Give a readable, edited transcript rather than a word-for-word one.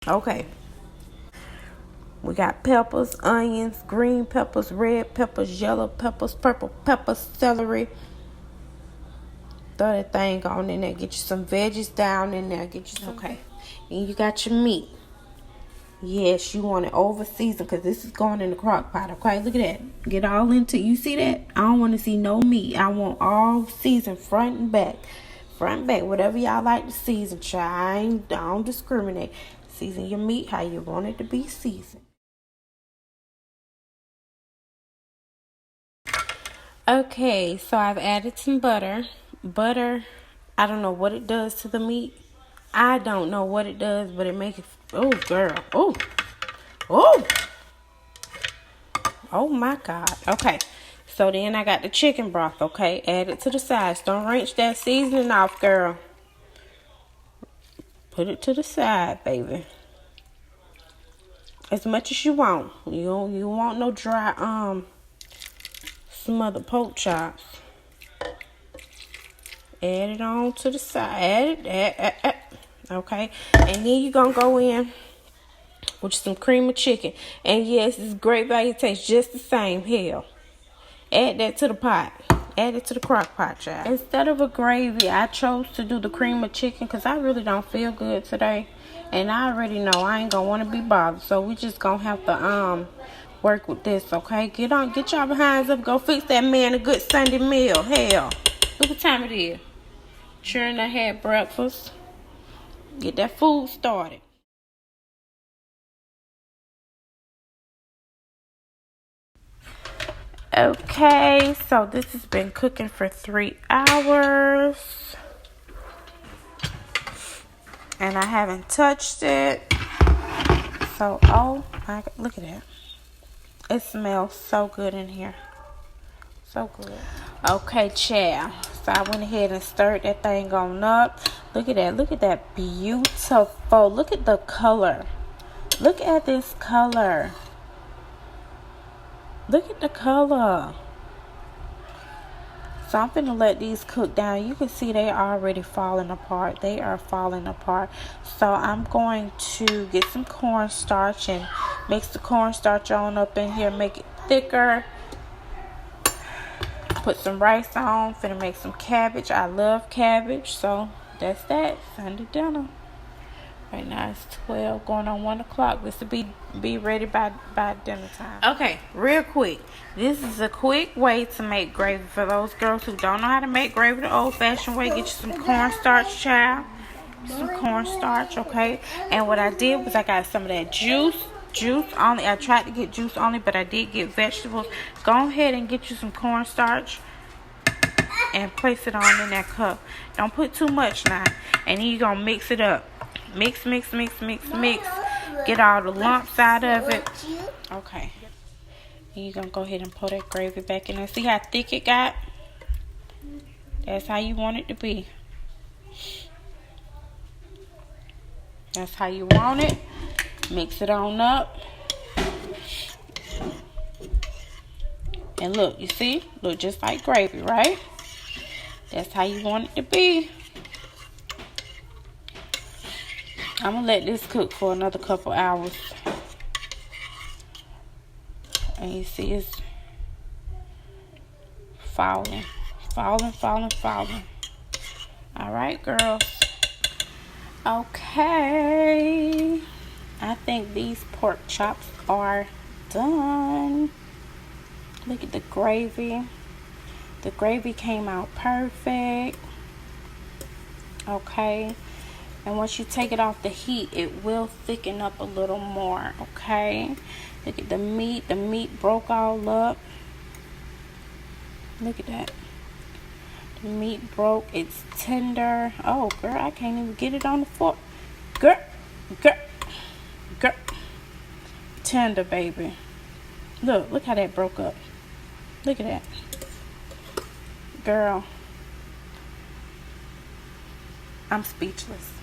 Okay. We got peppers, onions, green peppers, red peppers, yellow peppers, purple peppers, celery. Throw that thing on in there. Get you some veggies down in there. Get you some. Okay. And you got your meat. Yes, you want it over seasoned because this is going in the crock pot. Okay, look at that. Get all into. You see that? I don't want to see no meat. I want all seasoned, front and back. Front and back, whatever y'all like to season. I don't discriminate. Season your meat how you want it to be seasoned. Okay, so I've added some butter. Butter, I don't know what it does to the meat. I don't know what it does, but it makes it. Oh, girl. Oh. Oh. Oh, my God. Okay. So then I got the chicken broth, okay? Add it to the sides. Don't wrench that seasoning off, girl. Put it to the side, baby. As much as you want. You don't want no dry, smothered pork chops. Add it on to the side. Add. Okay. And then you're going to go in with some cream of chicken. And yes, it's great value. It tastes just the same. Hell. Add that to the pot. Add it to the crock pot, child. Instead of a gravy, I chose to do the cream of chicken because I really don't feel good today. And I already know I ain't going to want to be bothered. So we just going to have to work with this, okay? Get y'all behinds up. Go fix that man a good Sunday meal. Hell. Look what time it is. Sure, I had breakfast. Get that food started. Okay, so this has been cooking for 3 hours. And I haven't touched it. So, oh my God, look at that. It smells so good in here. So good. Okay, child. So I went ahead and stirred that thing on up. Look at that. Look at that beautiful. Look at the color. Look at this color. Look at the color. So I'm finna let these cook down. You can see they are already falling apart. They are falling apart. So I'm going to get some cornstarch and mix the cornstarch on up in here. Make it thicker. Put some rice on. Finna make some cabbage. I love cabbage. So that's that. Sunday dinner. Right now it's 12 going on 1 o'clock. This will be ready by dinner time. Okay, real quick. This is a quick way to make gravy for those girls who don't know how to make gravy the old-fashioned way. Get you some cornstarch, child. Some cornstarch, okay? And what I did was I got some of that juice only. I tried to get juice only, but I did get vegetables. Go ahead and get you some cornstarch and place it on in that cup. Don't put too much now. And then you're going to mix it up. Mix. Get all the lumps out of it. Okay. And you're going to go ahead and pour that gravy back in there. See how thick it got? That's how you want it to be. That's how you want it. Mix it on up. And look, you see? Look just like gravy, right? That's how you want it to be. I'm going to let this cook for another couple hours. And you see it's falling. Alright, girls. Okay. I think these pork chops are done. Look at the gravy. The gravy came out perfect. Okay. And once you take it off the heat, it will thicken up a little more, okay? Look at the meat. The meat broke all up. Look at that. The meat broke. It's tender. Oh, girl, I can't even get it on the fork. Girl. Tender, baby. Look how that broke up. Look at that. Girl. I'm speechless.